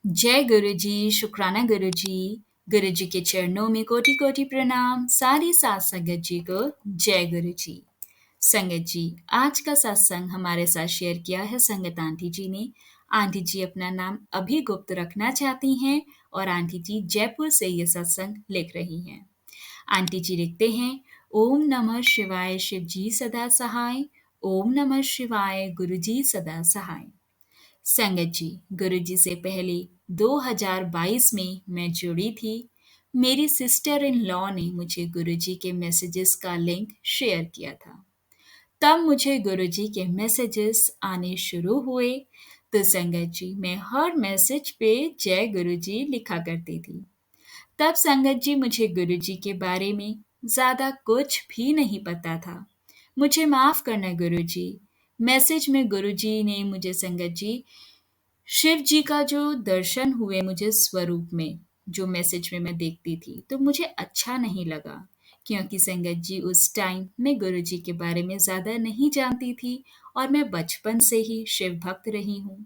जय गुरु जी, शुक्राना गुरु जी के चरणों में कोटि कोटि प्रणाम। सारी साथ संगत जी को जय गुरु जी। संगत जी, आज का सत्संग हमारे साथ शेयर किया है संगत आंटी जी ने। आंटी जी अपना नाम अभी गुप्त रखना चाहती हैं और आंटी जी जयपुर से ये सत्संग लिख रही हैं। आंटी जी लिखते हैं, ओम नमः शिवाय शिव जी सदा सहाय, ओम नमः शिवाय गुरु जी सदा सहाय। संगत जी, गुरुजी से पहले 2022 में मैं जुड़ी थी। मेरी सिस्टर इन लॉ ने मुझे गुरुजी के मैसेजेस का लिंक शेयर किया था। तब मुझे गुरुजी के मैसेजेस आने शुरू हुए। तो संगत जी, मैं हर मैसेज पे जय गुरुजी लिखा करती थी। तब संगत जी, मुझे गुरुजी के बारे में ज़्यादा कुछ भी नहीं पता था। मुझे माफ़ करना गुरुजी। मैसेज में गुरुजी ने मुझे संगत जी शिव जी का जो दर्शन हुए मुझे स्वरूप में, जो मैसेज में मैं देखती थी, तो मुझे अच्छा नहीं लगा, क्योंकि संगत जी उस टाइम मैं गुरु जी के बारे में ज़्यादा नहीं जानती थी और मैं बचपन से ही शिव भक्त रही हूँ।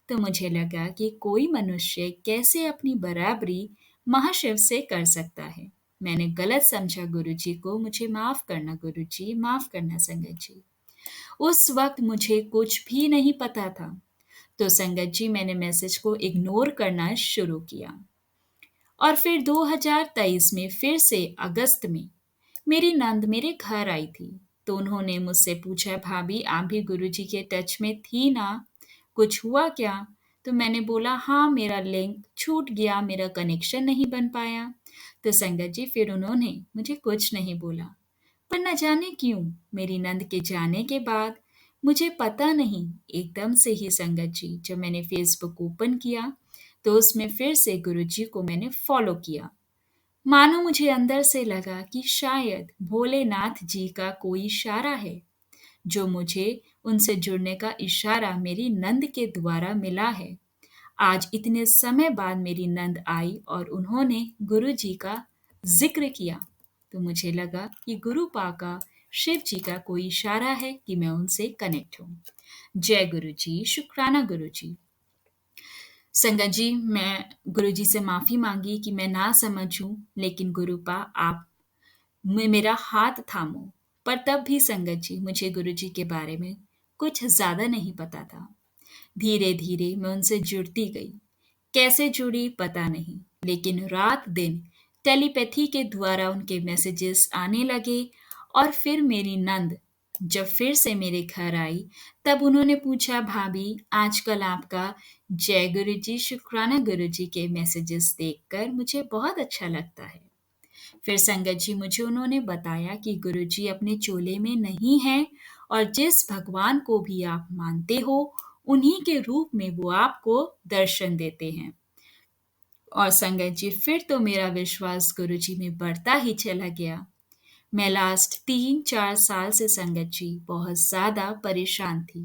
तो मुझे लगा कि कोई मनुष्य कैसे अपनी बराबरी महाशिव से कर सकता है। मैंने गलत समझा गुरु जी को, मुझे माफ़ करना गुरु जी, माफ़ करना संगत जी। उस वक्त मुझे कुछ भी नहीं पता था। तो संगत जी, मैंने मैसेज को इग्नोर करना शुरू किया। और फिर 2023 में फिर से अगस्त में मेरी नंद मेरे घर आई थी। तो उन्होंने मुझसे पूछा, भाभी आप भी गुरुजी के टच में थी ना, कुछ हुआ क्या? तो मैंने बोला, हाँ मेरा लिंक छूट गया, मेरा कनेक्शन नहीं बन पाया। तो संगत जी, फिर उन्होंने मुझे कुछ नहीं बोला। पर न जाने क्यों मेरी नंद के जाने के बाद मुझे पता नहीं, एकदम से ही संगत जी जब मैंने फेसबुक ओपन किया तो उसमें फिर से गुरुजी को मैंने फॉलो किया। मानो मुझे अंदर से लगा कि शायद भोलेनाथ जी का कोई इशारा है, जो मुझे उनसे जुड़ने का इशारा मेरी नंद के द्वारा मिला है। आज इतने समय बाद मेरी नंद आई और उन्होंने गुरु जी का जिक्र किया, तो मुझे लगा कि गुरु पाका शिव जी का कोई इशारा है कि मैं उनसे कनेक्ट हूँ। जय गुरु जी, शुक्राना गुरु जी। संगत जी, मैं गुरु जी से माफ़ी मांगी कि मैं ना समझूं, लेकिन गुरुपा आप मेरा हाथ थामो। पर तब भी संगत जी, मुझे गुरु जी के बारे में कुछ ज़्यादा नहीं पता था। धीरे धीरे मैं उनसे जुड़ती गई। कैसे जुड़ी पता नहीं, लेकिन रात दिन टेलीपैथी के द्वारा उनके मैसेजेस आने लगे। और फिर मेरी नंद जब फिर से मेरे घर आई, तब उन्होंने पूछा, भाभी आजकल आपका जय गुरु जी शुक्राना गुरु जी के मैसेजेस देखकर मुझे बहुत अच्छा लगता है। फिर संगत जी, मुझे उन्होंने बताया कि गुरु जी अपने चोले में नहीं हैं और जिस भगवान को भी आप मानते हो उन्हीं के रूप में वो आपको दर्शन देते हैं। और संगत जी, फिर तो मेरा विश्वास गुरु जी में बढ़ता ही चला गया। मैं लास्ट 3-4 साल से संगत जी बहुत ज़्यादा परेशान थी।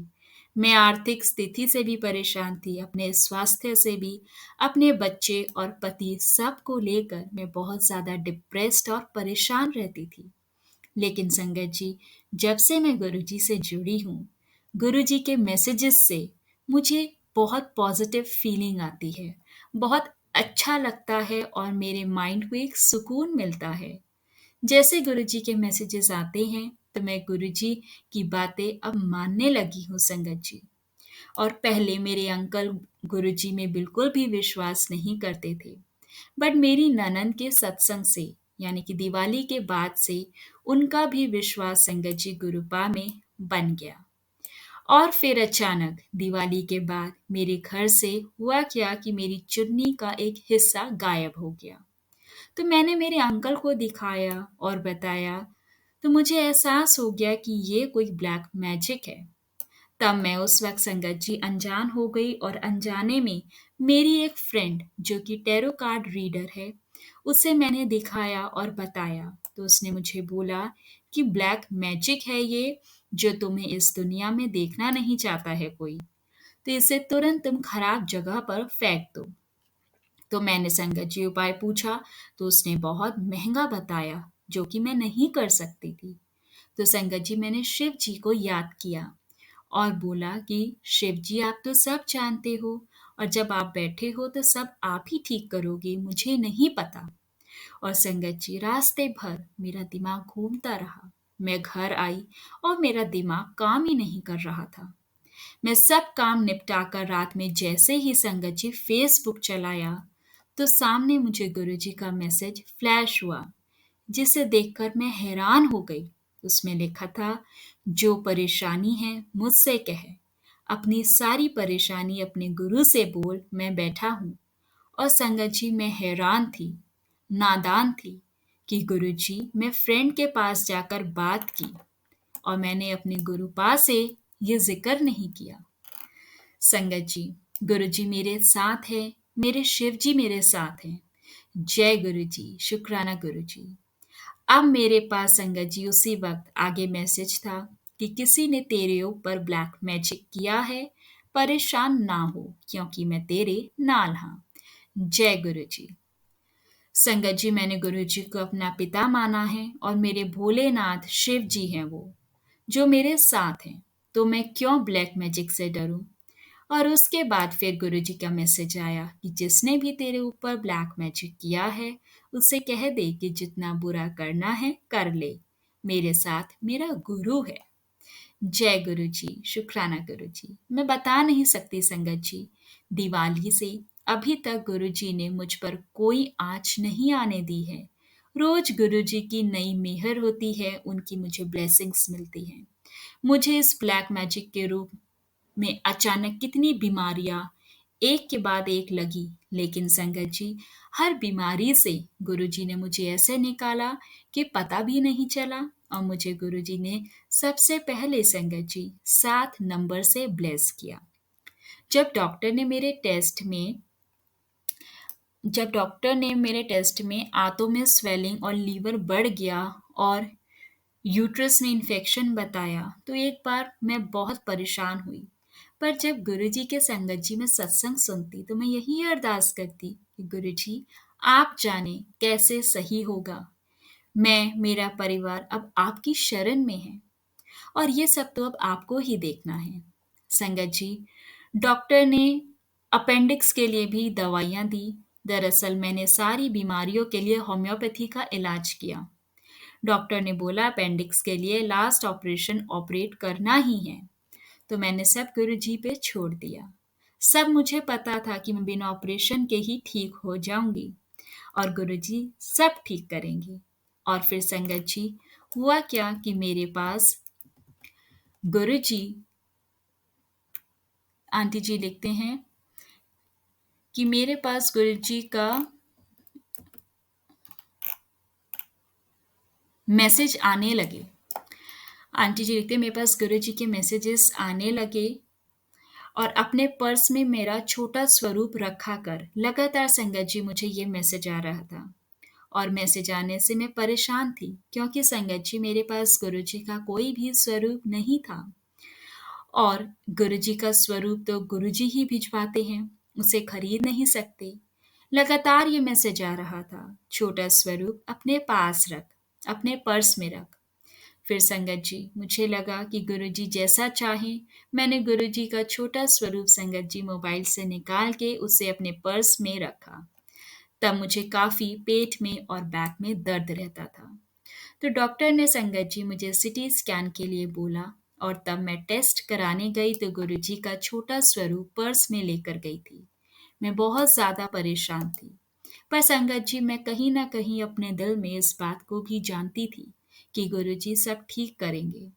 मैं आर्थिक स्थिति से भी परेशान थी, अपने स्वास्थ्य से भी, अपने बच्चे और पति सबको लेकर मैं बहुत ज़्यादा डिप्रेस्ड और परेशान रहती थी। लेकिन संगत जी, जब से मैं गुरुजी से जुड़ी हूँ, गुरुजी के मैसेजेस से मुझे बहुत पॉजिटिव फीलिंग आती है, बहुत अच्छा लगता है और मेरे माइंड को एक सुकून मिलता है। जैसे गुरुजी के मैसेजेस आते हैं तो मैं गुरुजी की बातें अब मानने लगी हूँ संगत जी। और पहले मेरे अंकल गुरुजी में बिल्कुल भी विश्वास नहीं करते थे, बट मेरी ननंद के सत्संग से, यानी कि दिवाली के बाद से, उनका भी विश्वास संगत जी गुरुपा में बन गया। और फिर अचानक दिवाली के बाद मेरे घर से हुआ क्या कि मेरी चुन्नी का एक हिस्सा गायब हो गया। तो मैंने मेरे अंकल को दिखाया और बताया, तो मुझे एहसास हो गया कि ये कोई ब्लैक मैजिक है। तब मैं उस वक्त संगत जी अनजान हो गई और अनजाने में मेरी एक फ्रेंड जो कि टैरो कार्ड रीडर है, उसे मैंने दिखाया और बताया। तो उसने मुझे बोला कि ब्लैक मैजिक है ये, जो तुम्हें इस दुनिया में देखना नहीं चाहता है कोई, तो इसे तुरंत तुम खराब जगह पर फेंक दो। तो मैंने संगत जी उपाय पूछा, तो उसने बहुत महंगा बताया, जो कि मैं नहीं कर सकती थी। तो संगत जी, मैंने शिव जी को याद किया और बोला कि शिव जी आप तो सब जानते हो और जब आप बैठे हो तो सब आप ही ठीक करोगे, मुझे नहीं पता। और संगत जी, रास्ते भर मेरा दिमाग घूमता रहा। मैं घर आई और मेरा दिमाग काम ही नहीं कर रहा था। मैं सब काम निपटाकर रात में जैसे ही संगत जी फेसबुक चलाया तो सामने मुझे गुरुजी का मैसेज फ्लैश हुआ, जिसे देखकर मैं हैरान हो गई। उसमें लिखा था, जो परेशानी है मुझसे कह, अपनी सारी परेशानी अपने गुरु से बोल, मैं बैठा हूँ। और संगत जी, मैं हैरान थी, नादान थी कि गुरुजी, मैं फ्रेंड के पास जाकर बात की और मैंने अपने गुरुपा से ये जिक्र नहीं किया। संगत जी, गुरुजी मेरे साथ है, मेरे शिव जी मेरे साथ हैं। जय गुरुजी, शुक्राना गुरुजी। अब मेरे पास संगत जी उसी वक्त आगे मैसेज था कि किसी ने तेरे ऊपर ब्लैक मैजिक किया है, परेशान ना हो क्योंकि मैं तेरे नाल हाँ। जय गुरुजी। संगत जी, मैंने गुरुजी को अपना पिता माना है और मेरे भोलेनाथ शिव जी हैं वो, जो मेरे साथ हैं। तो मैं क्यों ब्लैक मैजिक से डरूं? और उसके बाद फिर गुरुजी का मैसेज आया कि जिसने भी तेरे ऊपर ब्लैक मैजिक किया है, उसे कह दे कि जितना बुरा करना है कर ले, मेरे साथ मेरा गुरु है। जय गुरु जी, शुक्राना गुरु जी। मैं बता नहीं सकती संगत जी, दिवाली से अभी तक गुरु जी ने मुझ पर कोई आँच नहीं आने दी है। रोज गुरु जी की नई मेहर होती है, उनकी मुझे ब्लेसिंग्स मिलती हैं। मुझे इस ब्लैक मैजिक के रूप में अचानक कितनी बीमारियां एक के बाद एक लगी, लेकिन संगत जी, हर बीमारी से गुरुजी ने मुझे ऐसे निकाला कि पता भी नहीं चला। और मुझे गुरुजी ने सबसे पहले संगत जी 7 नंबर से ब्लेस किया। जब डॉक्टर ने मेरे टेस्ट में जब डॉक्टर ने मेरे टेस्ट में आंतों में स्वेलिंग और लीवर बढ़ गया और यूट्रस में इन्फेक्शन बताया, तो एक बार मैं बहुत परेशान हुई। पर जब गुरुजी के संगत जी में सत्संग सुनती तो मैं यही अरदास करती कि गुरुजी, आप जाने कैसे सही होगा। मैं, मेरा परिवार अब आपकी शरण में है और ये सब तो अब आपको ही देखना है। संगत जी, डॉक्टर ने अपेंडिक्स के लिए भी दवाइयाँ दी। दरअसल मैंने सारी बीमारियों के लिए होम्योपैथी का इलाज किया। डॉक्टर ने बोला अपेंडिक्स के लिए लास्ट ऑपरेशन ऑपरेट करना ही है, तो मैंने सब गुरुजी पे छोड़ दिया। सब मुझे पता था कि मैं बिना ऑपरेशन के ही ठीक हो जाऊंगी और गुरुजी सब ठीक करेंगे। और फिर संगत जी, हुआ क्या कि मेरे पास गुरुजी, आंटी जी लिखते हैं कि मेरे पास गुरुजी का मैसेज आने लगे। आंटी जी लिखते हैं मेरे पास गुरुजी के मैसेजेस आने लगे और अपने पर्स में मेरा छोटा स्वरूप रखा कर लगातार संगत जी मुझे ये मैसेज आ रहा था। और मैसेज आने से मैं परेशान थी क्योंकि संगत जी मेरे पास गुरुजी का कोई भी स्वरूप नहीं था और गुरुजी का स्वरूप तो गुरुजी ही भिजवाते हैं, उसे खरीद नहीं सकते। लगातार ये मैसेज आ रहा था, छोटा स्वरूप अपने पास रख, अपने पर्स में रख। फिर संगत जी, मुझे लगा कि गुरुजी जैसा चाहें। मैंने गुरुजी का छोटा स्वरूप संगत जी मोबाइल से निकाल के उसे अपने पर्स में रखा। तब मुझे काफ़ी पेट में और बैक में दर्द रहता था। तो डॉक्टर ने संगत जी मुझे सिटी स्कैन के लिए बोला और तब मैं टेस्ट कराने गई तो गुरुजी का छोटा स्वरूप पर्स में लेकर गई थी। मैं बहुत ज़्यादा परेशान थी। पर संगत जी, मैं कहीं न कहीं अपने दिल में इस बात को भी जानती थी कि गुरुजी सब ठीक करेंगे।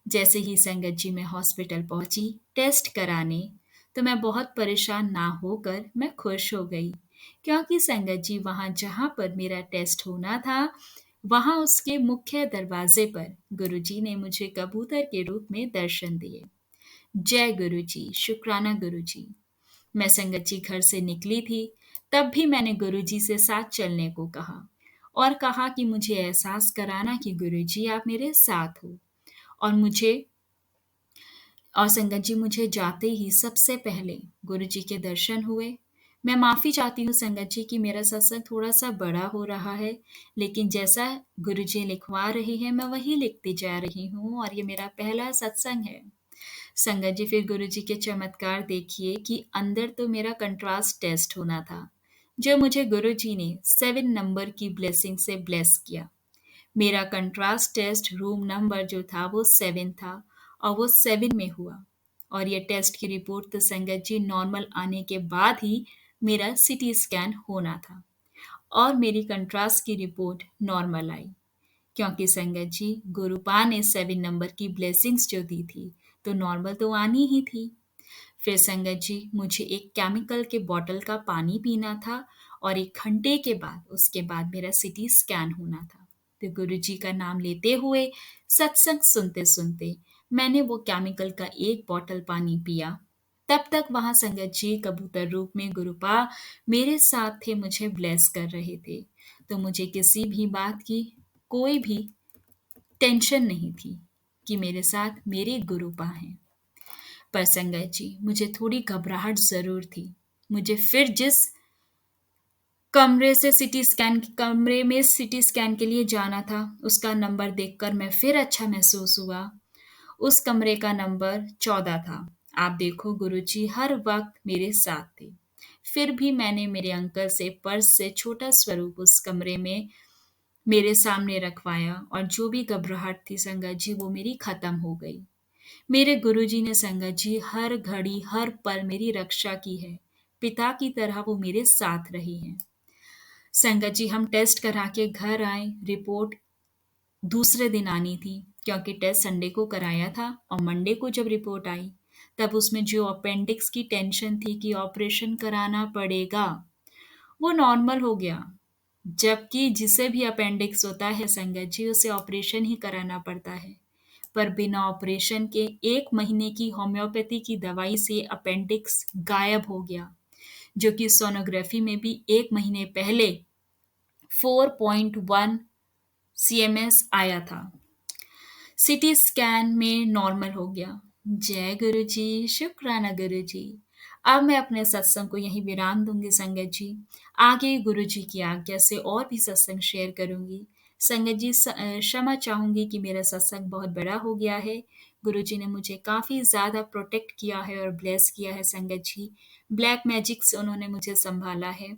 जैसे ही संगत जी मैं हॉस्पिटल पहुंची टेस्ट कराने, तो मैं बहुत परेशान ना होकर मैं खुश हो गई क्योंकि संगत जी वहां जहां पर मेरा टेस्ट होना था, वहां उसके मुख्य दरवाजे पर गुरुजी ने मुझे कबूतर के रूप में दर्शन दिए। जय गुरुजी, शुक्राना गुरुजी। मैं संगत जी घर से निकली थी, तब भी मैंने गुरुजी से साथ चलने को कहा और कहा कि मुझे एहसास कराना कि गुरुजी आप मेरे साथ हो। और मुझे और संगत जी, मुझे जाते ही सबसे पहले गुरुजी के दर्शन हुए। मैं माफ़ी चाहती हूँ संगत जी कि मेरा सत्संग थोड़ा-सा बड़ा हो रहा है, लेकिन जैसा गुरुजी लिखवा रहे हैं मैं वही लिखती जा रही हूँ और ये मेरा पहला सत्संग है। संगत जी फिर गुरुजी के चमत्कार देखिए कि अंदर तो मेरा कंट्रास्ट टेस्ट होना था, जो मुझे गुरुजी ने 7 नंबर की ब्लेसिंग से ब्लेस किया। मेरा कंट्रास्ट टेस्ट रूम नंबर जो था वो 7 था और वो 7 में हुआ। और ये टेस्ट की रिपोर्ट तो संगत जी नॉर्मल आने के बाद ही मेरा सीटी स्कैन होना था और मेरी कंट्रास्ट की रिपोर्ट नॉर्मल आई। क्योंकि संगत जी गुरुपा ने 7 नंबर की ब्लेसिंग्स जो दी थी तो नॉर्मल तो आनी ही थी। फिर संगत जी मुझे एक केमिकल के बॉटल का पानी पीना था और 1 घंटे के बाद उसके बाद मेरा सीटी स्कैन होना था। तो गुरु जी का नाम लेते हुए सत्संग सुनते सुनते मैंने वो केमिकल का एक बॉटल पानी पिया। तब तक वहां संगत जी कबूतर रूप में गुरुपा मेरे साथ थे, मुझे ब्लेस कर रहे थे। तो मुझे किसी भी बात की कोई भी टेंशन नहीं थी कि मेरे साथ मेरे गुरुपा हैं। पर संगत जी मुझे थोड़ी घबराहट जरूर थी। मुझे फिर जिस कमरे में सीटी स्कैन के लिए जाना था उसका नंबर देखकर मैं फिर अच्छा महसूस हुआ। उस कमरे का नंबर 14 था। आप देखो गुरुजी हर वक्त मेरे साथ थे। फिर भी मैंने मेरे अंकल से पर्स से छोटा स्वरूप उस कमरे में मेरे सामने रखवाया और जो भी घबराहट थी संगत जी वो मेरी खत्म हो गई। मेरे गुरुजी ने संगत जी हर घड़ी हर पल मेरी रक्षा की है। पिता की तरह वो मेरे साथ रही हैं। संगत जी हम टेस्ट करा के घर आए। रिपोर्ट दूसरे दिन आनी थी क्योंकि टेस्ट संडे को कराया था और मंडे को जब रिपोर्ट आई तब उसमें जो अपेंडिक्स की टेंशन थी कि ऑपरेशन कराना पड़ेगा वो नॉर्मल हो गया। जबकि जिसे भी अपेंडिक्स होता है संगत जी उसे ऑपरेशन ही कराना पड़ता है। पर बिना ऑपरेशन के 1 महीने की होम्योपैथी की दवाई से अपेंडिक्स गायब हो गया, जो कि सोनोग्राफी में भी 1 महीने पहले 4.1 सीएमएस आया था। सीटी स्कैन में नॉर्मल हो गया। जय गुरु जी, शुक्राना गुरु जी। अब मैं अपने सत्संग को यहीं विराम दूंगी संगत जी। आगे गुरु जी की आज्ञा से और भी सत्संग शेयर करूंगी। संगत जी क्षमा चाहूंगी कि मेरा सत्संग बहुत बड़ा हो गया है। गुरु जी ने मुझे काफ़ी ज़्यादा प्रोटेक्ट किया है और ब्लेस किया है संगत जी। ब्लैक मैजिक से उन्होंने मुझे संभाला है।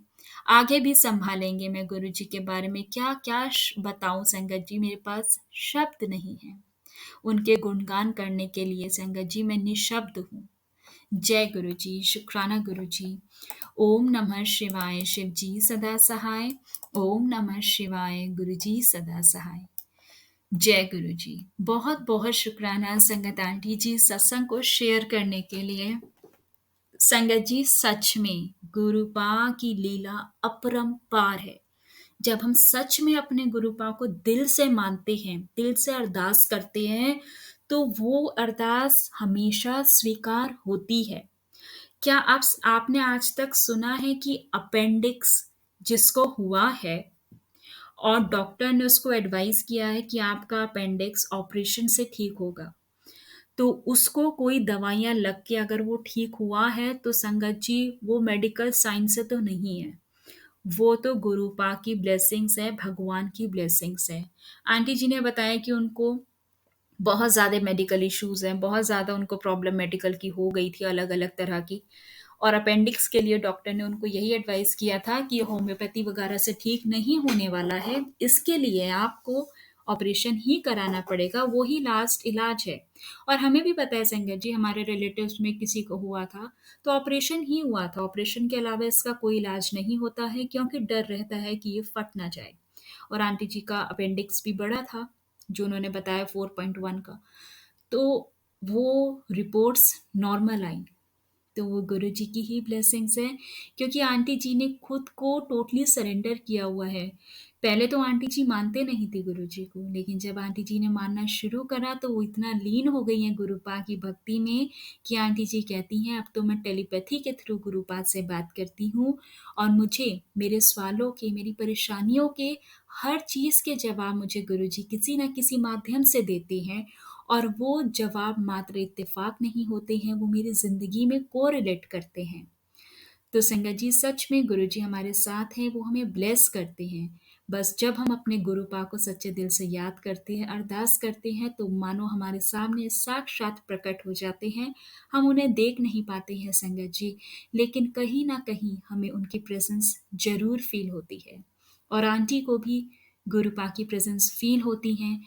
आगे भी संभालेंगे। मैं गुरु जी के बारे में क्या क्या बताऊं संगत जी, मेरे पास शब्द नहीं है उनके गुणगान करने के लिए। संगत जी मैं निशब्द हूँ। जय गुरु जी, शुक्राना गुरु जी। ओम नमः शिवाय, शिव जी सदा सहाय। ओम नमः शिवाय, गुरु जी सदा सहाय। जय गुरु जी। बहुत बहुत शुक्राना संगत आंटी जी सत्संग को शेयर करने के लिए। संगत जी सच में गुरुपा की लीला अपरंपार है। जब हम सच में अपने गुरुपा को दिल से मानते हैं, दिल से अरदास करते हैं, तो वो अरदास हमेशा स्वीकार होती है। क्या आपने आज तक सुना है कि अपेंडिक्स जिसको हुआ है और डॉक्टर ने उसको एडवाइस किया है कि आपका अपेंडिक्स ऑपरेशन से ठीक होगा, तो उसको कोई दवाइयाँ लग के अगर वो ठीक हुआ है तो संगत जी वो मेडिकल साइंस से तो नहीं है, वो तो गुरुपा की ब्लेसिंग्स है, भगवान की ब्लेसिंग्स है। आंटी जी ने बताया कि उनको बहुत ज़्यादा मेडिकल इश्यूज हैं, बहुत ज़्यादा उनको प्रॉब्लम मेडिकल की हो गई थी, अलग अलग तरह की। और अपेंडिक्स के लिए डॉक्टर ने उनको यही एडवाइस किया था कि होम्योपैथी वगैरह से ठीक नहीं होने वाला है, इसके लिए आपको ऑपरेशन ही कराना पड़ेगा, वो ही लास्ट इलाज है। और हमें भी पता है संगत जी, हमारे रिलेटिव्स में किसी को हुआ था तो ऑपरेशन ही हुआ था। ऑपरेशन के अलावा इसका कोई इलाज नहीं होता है क्योंकि डर रहता है कि ये फट ना जाए। और आंटी जी का अपेंडिक्स भी बड़ा था जो उन्होंने बताया 4.1 का। तो वो रिपोर्ट्स नॉर्मल आई, तो वो गुरु जी की ही ब्लेसिंग्स है क्योंकि आंटी जी ने खुद को टोटली सरेंडर किया हुआ है। पहले तो आंटी जी मानते नहीं थे गुरु जी को, लेकिन जब आंटी जी ने मानना शुरू करा तो वो इतना लीन हो गई हैं गुरुपा की भक्ति में कि आंटी जी कहती हैं अब तो मैं टेलीपैथी के थ्रू गुरुपा से बात करती हूँ और मुझे मेरे सवालों के, मेरी परेशानियों के हर चीज़ के जवाब मुझे गुरु जी किसी न किसी माध्यम से देते हैं। और वो जवाब मात्र इत्तेफाक नहीं होते हैं, वो मेरी ज़िंदगी में कोरिलेट करते हैं। तो संगत जी सच में गुरु जी हमारे साथ हैं, वो हमें ब्लेस करते हैं। बस जब हम अपने गुरुपा को सच्चे दिल से याद करते हैं, अरदास करते हैं, तो मानो हमारे सामने साक्षात प्रकट हो जाते हैं। हम उन्हें देख नहीं पाते हैं संगत जी, लेकिन कहीं न कहीं हमें उनकी प्रेज़ेंस ज़रूर फ़ील होती है। और आंटी को भी गुरुपा की प्रेज़ेंस फ़ील होती हैं।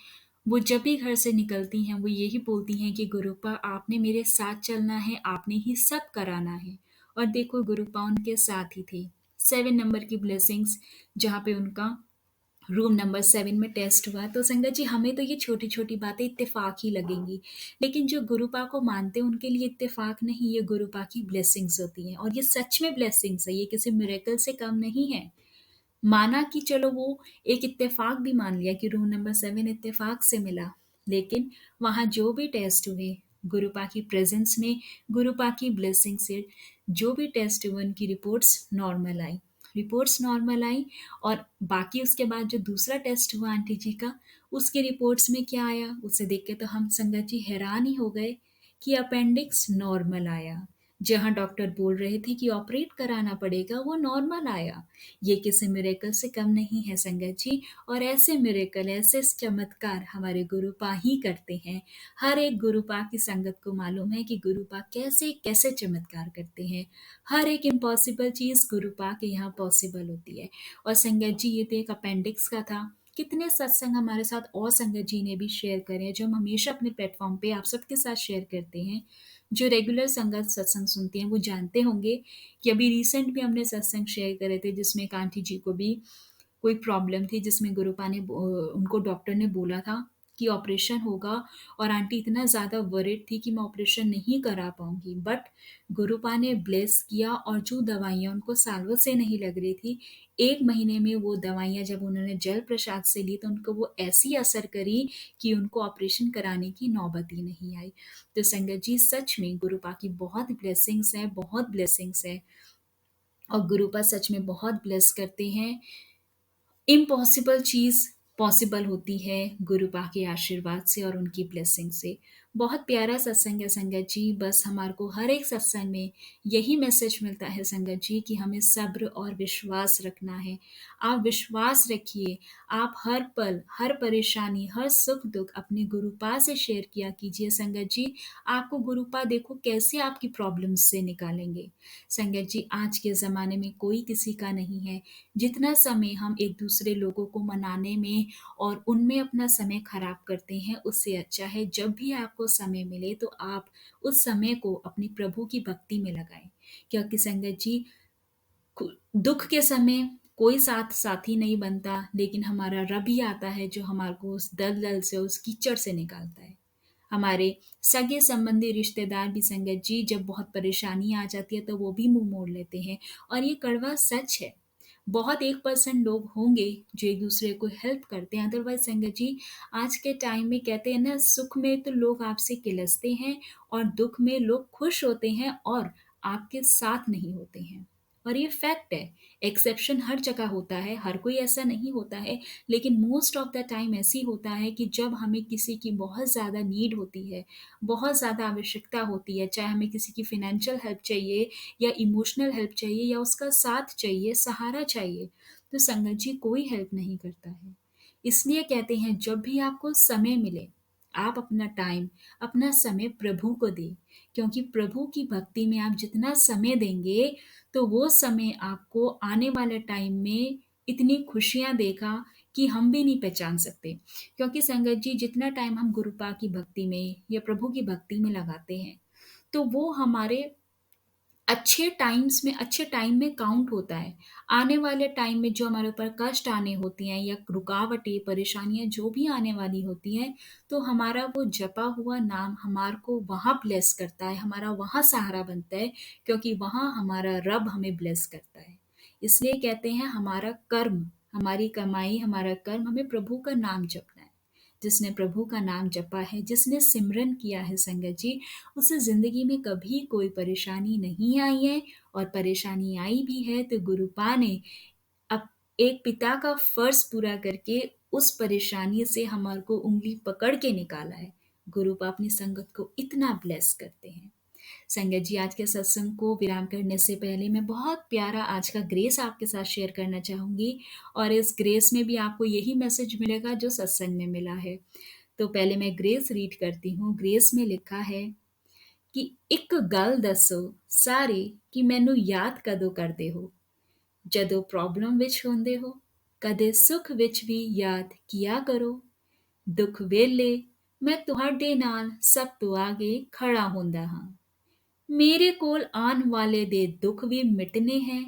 वो जब भी घर से निकलती हैं, वो यही बोलती हैं कि गुरुपा आपने मेरे साथ चलना है, आपने ही सब कराना है। और देखो गुरुपा उनके साथ ही थे। 7 नंबर की ब्लेसिंग्स जहाँ पे उनका रूम नंबर 7 में टेस्ट हुआ, तो संगत जी हमें तो ये छोटी-छोटी बातें इत्तेफ़ाक ही लगेंगी। लेकिन जो गुरुपा को मानते हैं उनके लिए इत्तेफ़ाक नहीं, ये गुरुपा की ब्लेसिंग्स होती हैं और ये सच में ब्लेसिंग्स है, ये किसी मिरेकल से कम नहीं है। माना कि चलो वो एक इत्तेफ़ाक भी मान लिया कि रूम नंबर 7 इत्तेफ़ाक से मिला, लेकिन वहाँ जो भी टेस्ट हुए, गुरुपा की प्रेज़ेंस में, गुरुपा की ब्लेसिंग से जो भी टेस्ट हुए उनकी रिपोर्ट्स नॉर्मल आई और बाकी उसके बाद जो दूसरा टेस्ट हुआ आंटी जी का, उसकी रिपोर्ट्स में क्या आया, उसे देख के तो हम संगत जी हैरान ही हो गए कि अपेंडिक्स नॉर्मल आया। जहाँ डॉक्टर बोल रहे थे कि ऑपरेट कराना पड़ेगा, वो नॉर्मल आया। ये किसी मिरेकल से कम नहीं है संगत जी और ऐसे मिरेकल ऐसे चमत्कार हमारे गुरुपा ही करते हैं। हर एक गुरुपा की संगत को मालूम है कि गुरुपा कैसे कैसे चमत्कार करते हैं। हर एक इम्पॉसिबल चीज़ गुरुपा के यहाँ पॉसिबल होती है। और संगत जी ये तो एक अपेंडिक्स का था। कितने सत्संग हमारे साथ और संगत जी ने भी शेयर करे हैं, जो हम हमेशा अपने प्लेटफॉर्म पे आप सबके साथ शेयर करते हैं। जो रेगुलर संगत सत्संग सुनते हैं वो जानते होंगे कि अभी रिसेंट भी हमने सत्संग शेयर करे थे जिसमें एक आंटी जी को भी कोई प्रॉब्लम थी जिसमें गुरुपा ने उनको डॉक्टर ने बोला था कि ऑपरेशन होगा और आंटी इतना ज़्यादा वरिड थी कि मैं ऑपरेशन नहीं करा पाऊँगी। बट गुरुपा ने ब्लेस किया और जो दवाइयाँ उनको सालों से नहीं लग रही थी, 1 महीने में वो दवाइयाँ जब उन्होंने जल प्रसाद से ली तो उनको वो ऐसी असर करी कि उनको ऑपरेशन कराने की नौबत ही नहीं आई। तो संगत जी सच में गुरुपा की बहुत ब्लेसिंग्स हैं, बहुत ब्लेसिंग्स हैं और गुरुपा सच में बहुत ब्लेस करते हैं। इम्पॉसिबल चीज़ पॉसिबल होती है गुरुपा के आशीर्वाद से और उनकी ब्लेसिंग से। बहुत प्यारा सत्संग है संगत जी, बस हमारे को हर एक सत्संग में यही मैसेज मिलता है संगत जी कि हमें सब्र और विश्वास रखना है। आप विश्वास रखिए, आप हर पल, हर परेशानी, हर सुख-दुःख अपने गुरुपा से शेयर किया कीजिए संगत जी। आपको गुरुपा देखो कैसे आपकी प्रॉब्लम्स से निकालेंगे। संगत जी आज के ज़माने में कोई किसी का नहीं है। जितना समय हम एक दूसरे लोगों को मनाने में और उनमें अपना समय खराब करते हैं, उससे अच्छा है जब भी आपको समय मिले तो आप उस समय को अपने प्रभु की भक्ति में लगाएँ। क्योंकि संगत जी दुख के समय कोई साथी नहीं बनता, लेकिन हमारा रब ही आता है जो हमारे को उस दलदल से, उस कीचड़ से निकालता है। हमारे सगे संबंधी रिश्तेदार भी संगत जी जब बहुत परेशानी आ जाती है तो वो भी मुँह मोड़ लेते हैं और ये कड़वा सच है। बहुत 1% लोग होंगे जो एक-दूसरे को हेल्प करते हैं, अदरवाइज़ संगत जी आज के टाइम में कहते हैं ना सुख में तो लोग आपसे किलसते हैं और दुःख में लोग खुश होते हैं और आपके साथ नहीं होते हैं। और ये फैक्ट है, एक्सेप्शन हर जगह होता है, हर कोई ऐसा नहीं होता है, लेकिन मोस्ट ऑफ द टाइम ऐसे ही होता है कि जब हमें किसी की बहुत ज़्यादा नीड होती है, बहुत ज़्यादा आवश्यकता होती है, चाहे हमें किसी की फाइनेंशियल हेल्प चाहिए या इमोशनल हेल्प चाहिए या उसका साथ चाहिए, सहारा चाहिए, तो संगत जी कोई हेल्प नहीं करता है। इसलिए कहते हैं जब भी आपको समय मिले, आप अपना टाइम, अपना समय प्रभु को दें, क्योंकि प्रभु की भक्ति में आप जितना समय देंगे, तो वो समय आपको आने वाले टाइम में इतनी खुशियाँ देगा कि हम भी नहीं पहचान सकते। क्योंकि संगत जी जितना टाइम हम गुरुपा की भक्ति में या प्रभु की भक्ति में लगाते हैं, तो वो हमारे अच्छे टाइम में काउंट होता है। आने वाले टाइम में जो हमारे ऊपर कष्ट आने होती हैं या रुकावटें, परेशानियाँ जो भी आने वाली होती हैं, तो हमारा वो जपा हुआ नाम हमारे को वहाँ ब्लेस करता है, हमारा वहाँ सहारा बनता है, क्योंकि वहाँ हमारा रब हमें ब्लेस करता है। इसलिए कहते हैं हमारा कर्म, हमारी कमाई, हमारा कर्म हमें प्रभु का नाम जपना है। जिसने प्रभु का नाम जपा है, जिसने सिमरन किया है संगत जी, उसे ज़िंदगी में कभी कोई परेशानी नहीं आई है और परेशानी आई भी है तो गुरुपा ने अब एक पिता का फ़र्ज़ पूरा करके उस परेशानी से हमारे को उँगली पकड़ के निकाला है। गुरुपा अपनी संगत को इतना ब्लेस करते हैं। संगत जी, आज के सत्संग को विराम करने से पहले मैं बहुत प्यारा आज का ग्रेस आपके साथ शेयर करना चाहूँगी और इस ग्रेस में भी आपको यही मैसेज मिलेगा जो सत्संग में मिला है। तो पहले मैं ग्रेस रीड करती हूँ। ग्रेस में लिखा है कि ਇੱਕ ਗੱਲ ਦੱਸੋ ਸਾਰੇ ਕਿ ਮੈਨੂੰ ਯਾਦ ਕਦੋਂ ਕਰਦੇ ਹੋ ਜਦੋਂ ਪ੍ਰੋਬਲਮ ਵਿੱਚ ਹੁੰਦੇ ਹੋ ਕਦੇ ਸੁੱਖ ਵਿੱਚ ਵੀ ਯਾਦ ਕੀਆ ਕਰੋ ਦੁੱਖ ਵੇਲੇ ਮੈਂ ਤੁਹਾਡੇ ਨਾਲ ਸਭ ਤੋਂ ਆਗੇ ਖੜਾ ਹੁੰਦਾ ਹਾਂ ਮੇਰੇ ਕੋਲ ਆਉਣ ਵਾਲੇ ਦੇ ਦੁੱਖ ਵੀ ਮਿਟਨੇ ਹੈ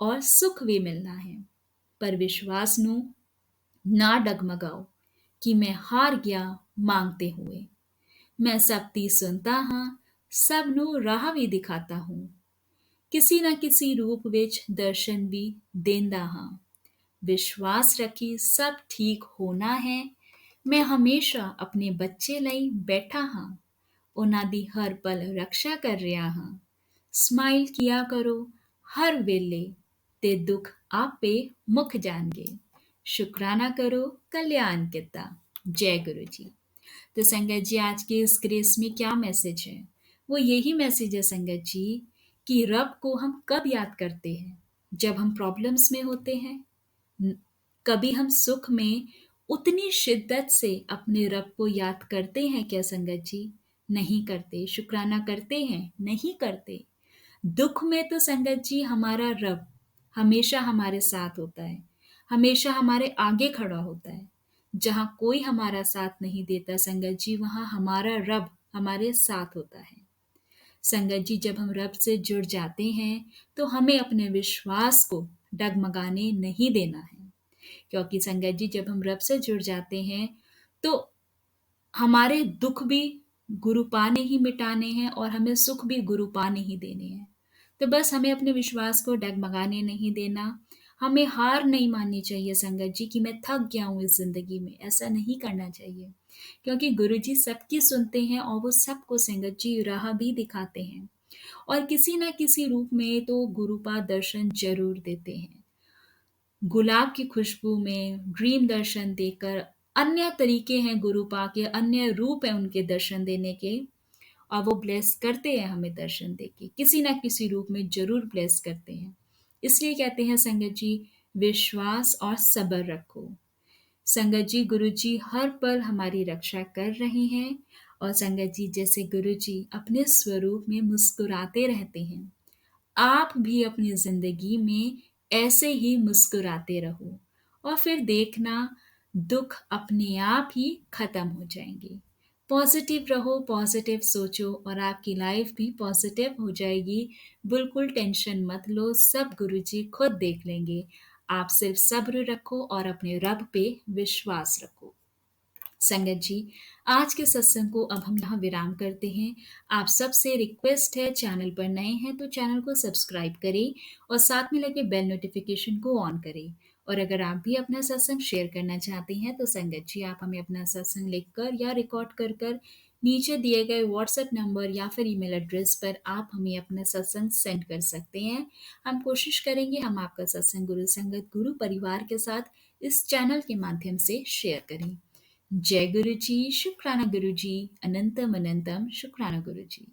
ਔਰ ਸੁੱਖ ਵੀ ਮਿਲਣਾ ਹੈ ਪਰ ਵਿਸ਼ਵਾਸ ਨੂੰ ਨਾ ਡਗਮਗਾਓ ਕਿ ਮੈਂ ਹਾਰ ਗਿਆ ਮੰਗਤੇ ਹੋਏ मैं सबकी सुनता हाँ सब ਨੂੰ ਰਾਹ ਵੀ ਦਿਖਾਤਾ ਹੂੰ किसी न किसी रूप ਵਿੱਚ ਦਰਸ਼ਨ ਵੀ ਦੇਂਦਾ ਹਾਂ ਵਿਸ਼ਵਾਸ ਰੱਖੀ ਸਭ ਠੀਕ ਹੋਣਾ ਹੈ ਮੈਂ ਹਮੇਸ਼ਾ ਆਪਣੇ ਬੱਚੇ ਲਈ ਬੈਠਾ ਹਾਂ ਉਹਨਾਂ ਦੀ ਹਰ ਪਲ ਰੱਖਿਆ ਕਰ ਰਿਹਾ ਹਾਂ ਸਮਾਈਲ ਕੀਆ ਕਰੋ ਹਰ ਵੇਲੇ ਤੇ ਦੁੱਖ ਆਪੇ ਮੁੱਕ ਜਾਣਗੇ शुक्राना करो कल्याण किता जय गुरु जी। तो संगत जी, आज के इस ग्रेस में क्या मैसेज है? वो यही मैसेज है संगत जी कि रब को हम कब याद करते हैं? जब हम प्रॉब्लम्स में होते हैं। कभी हम सुख में उतनी शिद्दत से अपने रब को याद करते हैं क्या संगत जी? नहीं करते। शुक्राना करते हैं? नहीं करते। दुख में तो संगत जी हमारा रब हमेशा हमारे साथ होता है, हमेशा हमारे आगे खड़ा होता है। जहाँ कोई हमारा साथ नहीं देता संगत जी, वहाँ हमारा रब हमारे साथ होता है। संगत जी, जब हम रब से जुड़ जाते हैं तो हमें अपने विश्वास को डगमगाने नहीं देना है, क्योंकि संगत जी जब हम रब से जुड़ जाते हैं तो हमारे दुख भी गुरुपा ने ही मिटाने हैं और हमें सुख भी गुरुपा ने ही देने हैं। तो बस हमें अपने विश्वास को डगमगाने नहीं देना, हमें हार नहीं माननी चाहिए संगत जी कि मैं थक गया हूँ इस ज़िंदगी में, ऐसा नहीं करना चाहिए। क्योंकि गुरु जी सबकी सुनते हैं और वो सबको संगत जी राह भी दिखाते हैं और किसी न किसी रूप में तो गुरुपा दर्शन ज़रूर देते हैं। गुलाब की खुशबू में ड्रीम दर्शन देकर अन्य तरीके हैं गुरुपा के, अन्य रूप हैं उनके दर्शन देने के और वो ब्लेस करते हैं हमें दर्शन देके, किसी ना किसी रूप में ज़रूर ब्लेस करते हैं। इसलिए कहते हैं संगत जी, विश्वास और सब्र रखो। संगत जी, गुरु जी हर पल हमारी रक्षा कर रहे हैं और संगत जी जैसे गुरु जी अपने स्वरूप में मुस्कुराते रहते हैं, आप भी अपनी ज़िंदगी में ऐसे ही मुस्कुराते रहो और फिर देखना दुख अपने आप ही खत्म हो जाएंगे। पॉजिटिव रहो, पॉजिटिव सोचो और आपकी लाइफ भी पॉजिटिव हो जाएगी। बिल्कुल टेंशन मत लो, सब गुरुजी खुद देख लेंगे। आप सिर्फ सब्र रखो और अपने रब पे विश्वास रखो। संगत जी, आज के सत्संग को अब हम यहाँ विराम करते हैं। आप सबसे रिक्वेस्ट है, चैनल पर नए हैं तो चैनल को सब्सक्राइब करें और साथ में लगे बेल नोटिफिकेशन को ऑन करें। और अगर आप भी अपना सत्संग शेयर करना चाहते हैं तो संगत जी आप हमें अपना सत्संग लिखकर या रिकॉर्ड कर कर नीचे दिए गए व्हाट्सएप नंबर या फिर ईमेल एड्रेस पर आप हमें अपना सत्संग सेंड कर सकते हैं। हम कोशिश करेंगे हम आपका सत्संग गुरु संगत गुरु परिवार के साथ इस चैनल के माध्यम से शेयर करें। जय गुरु जी, शुक्राना गुरु जी, अनंतम अनंतम शुक्राना गुरु जी।